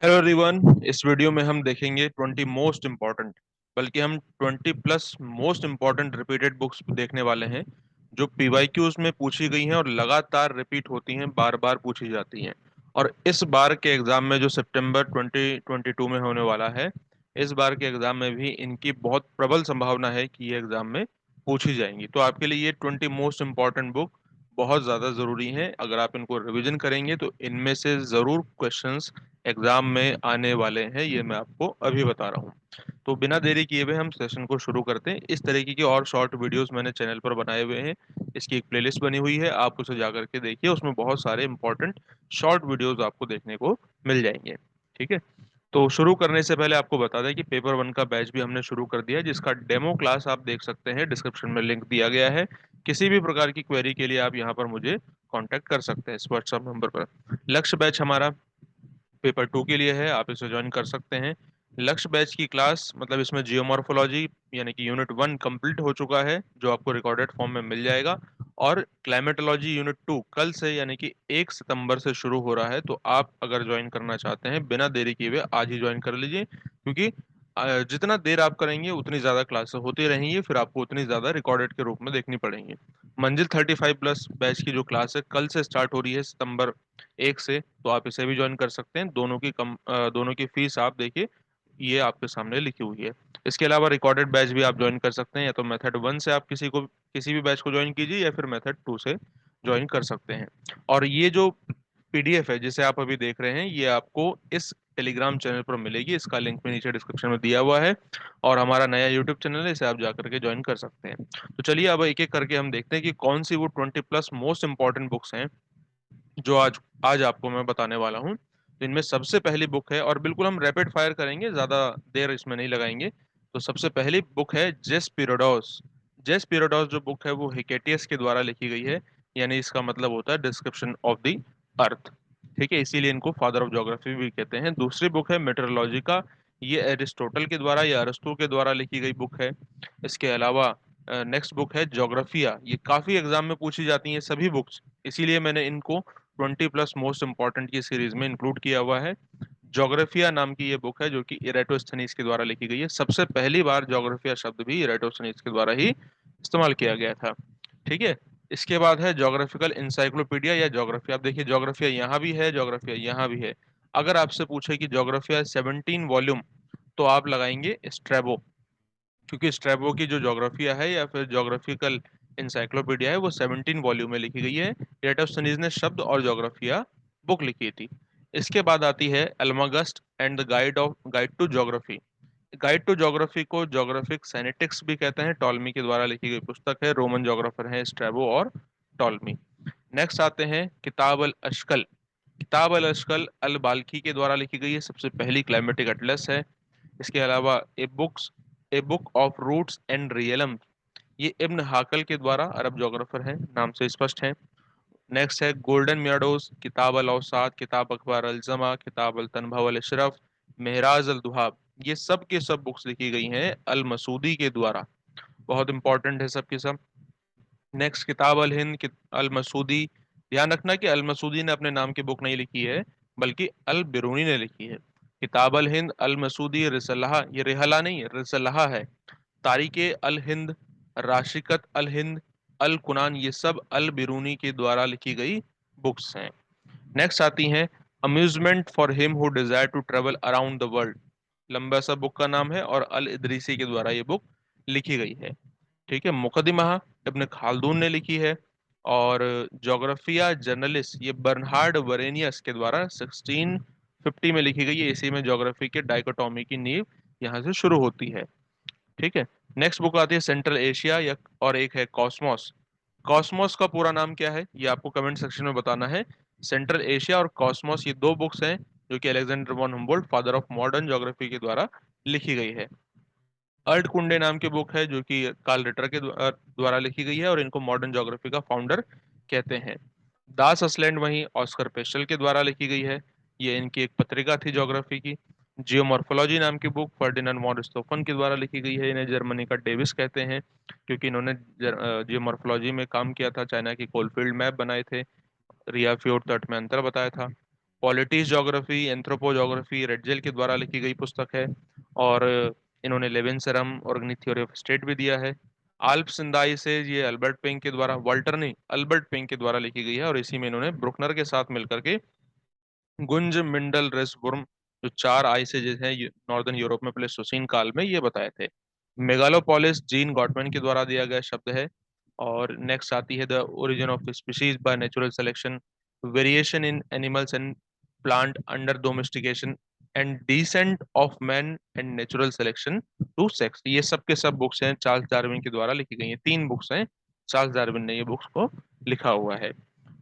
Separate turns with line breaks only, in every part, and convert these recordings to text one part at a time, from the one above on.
Hello everyone. इस video में हम देखेंगे 20 मोस्ट इम्पॉर्टेंट, बल्कि हम 20 plus most important repeated books देखने वाले हैं जो पीवाईक्यूज में पूछी गई हैं और लगातार रिपीट होती हैं, बार बार पूछी जाती हैं। और इस बार के एग्जाम में जो सितंबर 2022 में होने वाला है, इस बार के एग्जाम में भी इनकी बहुत प्रबल संभावना है कि ये एग्जाम में पूछी जाएंगी। तो आपके लिए ये 20 मोस्ट इम्पॉर्टेंट बुक बहुत ज़्यादा ज़रूरी हैं। अगर आप इनको रिवीजन करेंगे तो इनमें से ज़रूर क्वेश्चंस एग्जाम में आने वाले हैं, ये मैं आपको अभी बता रहा हूँ। तो बिना देरी किए हुए हम सेशन को शुरू करते हैं। इस तरीके की और शॉर्ट वीडियोस मैंने चैनल पर बनाए हुए हैं। इसकी एक प्लेलिस्ट बनी हुई है, आप उसे जाकर के देखिए। उसमें बहुत सारे इंपॉर्टेंट शॉर्ट वीडियोस आपको देखने को मिल जाएंगे। ठीक है। तो शुरू करने से पहले आपको बता दें कि पेपर वन का बैच भी हमने शुरू कर दिया है, जिसका डेमो क्लास आप देख सकते हैं। डिस्क्रिप्शन में लिंक दिया गया है। किसी भी प्रकार की क्वेरी के लिए आप यहाँ पर मुझे कांटेक्ट कर सकते हैं इस व्हाट्सएप नंबर पर। लक्ष्य बैच हमारा पेपर टू के लिए है, आप इसे ज्वाइन कर सकते हैं। लक्ष्य बैच की क्लास मतलब इसमें जियोमॉर्फोलॉजी यानी कि यूनिट वन कंप्लीट हो चुका है, जो आपको रिकॉर्डेड फॉर्म में मिल जाएगा। और क्लाइमेटोलॉजी यूनिट टू कल से यानी कि 1 सितंबर से शुरू हो रहा है। तो आप अगर ज्वाइन करना चाहते हैं बिना देरी किए हुए आज ही ज्वाइन कर लीजिए, क्योंकि जितना देर आप करेंगे उतनी ज्यादा क्लासेस होती रहेंगी, फिर आपको उतनी ज्यादा रिकॉर्डेड के रूप में देखनी पड़ेंगी। मंजिल 35 प्लस बैच की जो क्लास है कल से स्टार्ट हो रही है, सितंबर 1 से। तो आप इसे भी ज्वाइन कर सकते हैं। दोनों की फीस आप देखिए, ये आपके सामने लिखी हुई है। इसके अलावा रिकॉर्डेड बैच भी आप ज्वाइन कर सकते हैं, या तो मेथड वन से आप किसी भी बैच को ज्वाइन कीजिए, या फिर मेथड टू से ज्वाइन कर सकते हैं। और ये जो पीडीएफ है जिसे आप अभी देख रहे हैं, ये आपको इस टेलीग्राम चैनल पर मिलेगी। इसका लिंक भी नीचे डिस्क्रिप्शन में दिया हुआ है। और हमारा नया यूट्यूब चैनल है, इसे आप जाकर के ज्वाइन कर सकते हैं। तो चलिए अब एक एक करके हम देखते हैं कि कौन सी वो 20 प्लस मोस्ट इंपॉर्टेंट बुक्स हैं जो आज आज आपको मैं बताने वाला हूँ। तो इनमें सबसे पहली बुक है, और बिल्कुल हम रैपिड फायर करेंगे, ज्यादा देर इसमें नहीं लगाएंगे। तो सबसे पहली बुक है जेस पीरोडोस। जेस पीरोडोस जो बुक है वो हिकेटियस के द्वारा लिखी गई है, यानी इसका मतलब होता है डिस्क्रिप्शन ऑफ द अर्थ। ठीक है, इसीलिए इनको फादर ऑफ ज्योग्राफी भी कहते हैं। दूसरी बुक है मेट्रोलॉजी का, ये एरिस्टोटल के द्वारा या अरस्तु के द्वारा लिखी गई बुक है। इसके अलावा नेक्स्ट बुक है ज्योग्राफिया। ये काफी एग्जाम में पूछी जाती हैं सभी बुक्स, इसीलिए मैंने इनको 20 प्लस मोस्ट इंपॉर्टेंट की सीरीज में इंक्लूड किया हुआ है। ज्योग्राफिया नाम की ये बुक है जो कि इरेटोस्थनीज के द्वारा लिखी गई है। सबसे पहली बार ज्योग्राफिया शब्द भी इरेटोस्थनीज के द्वारा ही इस्तेमाल किया गया था। ठीक है। इसके बाद है ज्योग्राफिकल इंसाइक्लोपीडिया या ज्योग्राफी। आप देखिए ज्योग्राफिया यहाँ भी है, ज्योग्राफिया यहाँ भी है। अगर आपसे पूछे कि ज्योग्राफिया 17 वॉल्यूम, तो आप लगाएंगे स्ट्रेबो, क्योंकि स्ट्रेबो की जो ज्योग्राफिया है या फिर ज्योग्राफिकल इंसाइक्लोपीडिया है वो 17 वॉल्यूम में लिखी गई है। एटोस्थनीज ने शब्द और ज्योग्राफिया बुक लिखी थी। इसके बाद आती है Almagest and the guide to geography. Guide to geography को ज्योग्राफिक सेनेटिक्स भी कहते हैं। टॉलमी के द्वारा लिखी गई पुस्तक है, रोमन ज्योग्राफर हैं स्ट्रेबो और टॉलमी। नेक्स्ट आते हैं किताब अल अशकल। किताब अल अशकल अल बाल्की के द्वारा लिखी गई है, सबसे पहली क्लाइमेटिक एटलस है। इसके अलावा a book of routes and realm, ये इब्न हाकल के द्वारा, अरब जोग्राफर हैं, नाम से स्पष्ट है। नेक्स्ट है गोल्डन मियाडोज, किताब अल औसात, किताब अखबार अल जमा, किताब अल तनभा अल इशरफ, महराज अल दुहाब। ये सब के सब बुक्स लिखी गई हैं अल मसूदी के द्वारा। बहुत इंपॉर्टेंट है सब के सब। नेक्स्ट किताब अल हिंद अल मसूदी। ध्यान रखना कि अल मसूदी ने अपने नाम की बुक नहीं लिखी है, बल्कि अल बिरूनी ने लिखी है। किताब अल हिंद अल मसूदी रिसलहा, ये रिहला नहीं है, रिसलहा है। तारीख अल हिंद, राशिकत अल हिंद, अल कुरान, ये सब अल बिरूनी के द्वारा लिखी गई बुक्स हैं। नेक्स्ट आती हैं amusement for him who desire to travel around the world. लंबा सा बुक का नाम है और अल इदरीसी के द्वारा ये बुक लिखी गई है। ठीक है। मुकदमा इब्न खालदून ने लिखी है। और जोग्राफिया जर्नलिस्ट ये बर्नहार्ड वरेनियस के द्वारा 1650 में लिखी गई है। इसी में ज्योग्राफी के डाइकोटॉमी की नींव यहाँ से शुरू होती है। ठीक है। नेक्स्ट बुक आती है सेंट्रल एशिया या, और एक है कॉस्मोस। कॉस्मोस का पूरा नाम क्या है ये आपको कमेंट सेक्शन में बताना है। सेंट्रल एशिया और कॉस्मोस ये दो बुक्स हैं जो कि Alexander von Humboldt father of modern geography के द्वारा लिखी गई है। अर्ड कुंडे नाम की बुक है जो कि कार्ल रिटर के द्वारा लिखी गई है, और इनको मॉडर्न ज्योग्राफी का फाउंडर कहते हैं। दास असलैंड वहीं ऑस्कर पेस्टल के द्वारा लिखी गई है। ये इनकी एक पत्रिका थी ज्योग्राफी की। जियोमॉर्फोलॉजी नाम की बुक फर्डिनेंड वॉन रिस्टोफन के द्वारा लिखी गई है। इन्हें जर्मनी का डेविस कहते हैं, क्योंकि इन्होंने जियोमॉर्फोलॉजी में काम किया था, चाइना की कोलफील्ड मैप बनाए थे, रिया फ्योर्ड तट में अंतर बताया था। पॉलिटिक्स ज्योग्राफी, एंथ्रोपोज्योग्राफी रेडजेल के द्वारा लिखी गई पुस्तक है। और इन्होंने लेवेंसरम ऑर्गेनिक थ्योरी ऑफ स्टेट भी दिया है। आल्प सिंदाई से ये अल्बर्ट पेंग के द्वारा, वाल्टर नहीं अल्बर्ट पेंग के द्वारा लिखी गई है, और इसी में इन्होंने ब्रुकनर के साथ मिलकर के गुंज मिंडल रेसबुर्म, जो चार आइसेज हैं नॉर्दर्न यूरोप में प्लेस्टोसीन काल में, ये बताए थे। मेगालोपोलिस जीन गॉटमैन के द्वारा दिया गया शब्द है। और नेक्स्ट आती है the origin of species by natural selection, variation in animals and plant under domestication and descent of man and natural selection to sex. ये सब के सब बुक्स हैं चार्ल्स डार्विन के द्वारा लिखी गई हैं, तीन बुक्स हैं, चार्ल्स डार्विन ने ये बुक्स को लिखा हुआ है।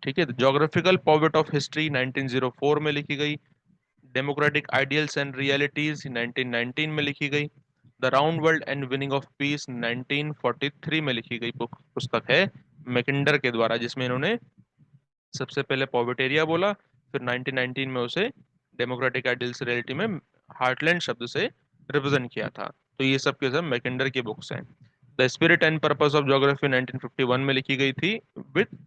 ठीक है। ज्योग्राफिकल पॉवर्ट ऑफ हिस्ट्री 1904 में लिखी गई। डेमोक्रेटिक आइडियल्स एंड रियलिटीज 1919 में लिखी गई। The round world and winning of peace 1943 में लिखी गई पुस्तक है मैकिंडर के द्वारा, जिसमें इन्होंने सबसे पहले पॉवर्टेरिया बोला, फिर 1919 में उसे डेमोक्रेटिक आइडियल्स रियलिटी में हार्टलैंड शब्द से रिप्रेजेंट किया था। तो ये सब के सब मैकिंडर की बुक्स हैं। The spirit and purpose of geography 1951 में लिखी गई थी विद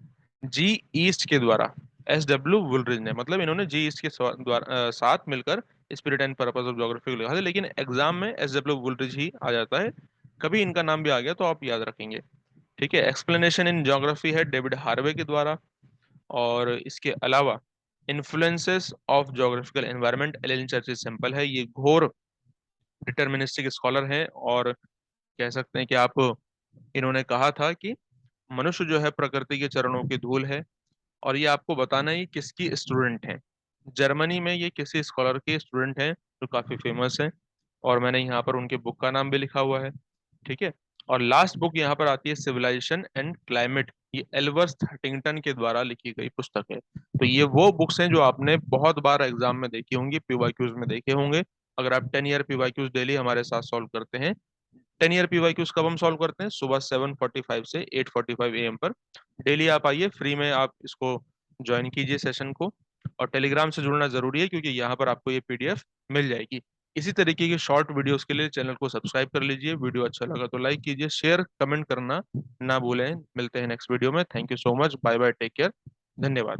जी ईस्ट के द्वारा। एस डब्ल्यू वुलरिज ने, मतलब इन्होंने जी ईस्ट के साथ मिलकर spirit and purpose of geography को लिखा था, लेकिन एग्जाम में एस डब्ल्यू वुलरिज ही आ जाता है। कभी इनका नाम भी आ गया तो आप याद रखेंगे। ठीक है। एक्सप्लेनेशन इन ज्योग्राफी है डेविड हार्वे के द्वारा। और इसके अलावा influences of geographical environment Ellen Churchill Semple है। ये घोर डिटर्मिनिस्टिक स्कॉलर हैं, और कह सकते हैं कि आप, इन्होंने कहा था कि मनुष्य जो है प्रकृति के चरणों की धूल है। और ये आपको बताना है किसकी स्टूडेंट हैं। जर्मनी में ये किसी स्कॉलर के स्टूडेंट हैं जो काफी फेमस हैं, और मैंने यहाँ पर उनके बुक का नाम भी लिखा हुआ है। ठीक है। और लास्ट बुक यहाँ पर आती है सिविलाइजेशन एंड क्लाइमेट, ये एल्वर्स हटिंगटन के द्वारा लिखी गई पुस्तक है। तो ये वो बुक्स हैं जो आपने बहुत बार एग्जाम में देखी होंगी, पीवाईक्यूज में देखे होंगे। अगर आप 10 ईयर पीवाईक्यूज डेली हमारे साथ सॉल्व करते हैं। 10 ईयर पीवाईक्यूज कब हम सॉल्व करते हैं? सुबह 7:45 से 8:45 AM पर। डेली आप आइए, फ्री में आप इसको ज्वाइन कीजिए सेशन को। और टेलीग्राम से जुड़ना जरूरी है, क्योंकि यहाँ पर आपको ये PDF मिल जाएगी। इसी तरीके की शॉर्ट वीडियोस के लिए चैनल को सब्सक्राइब कर लीजिए। वीडियो अच्छा लगा तो लाइक कीजिए, शेयर कमेंट करना ना भूलें। मिलते हैं नेक्स्ट वीडियो में। Thank you so much, bye bye, take care, धन्यवाद।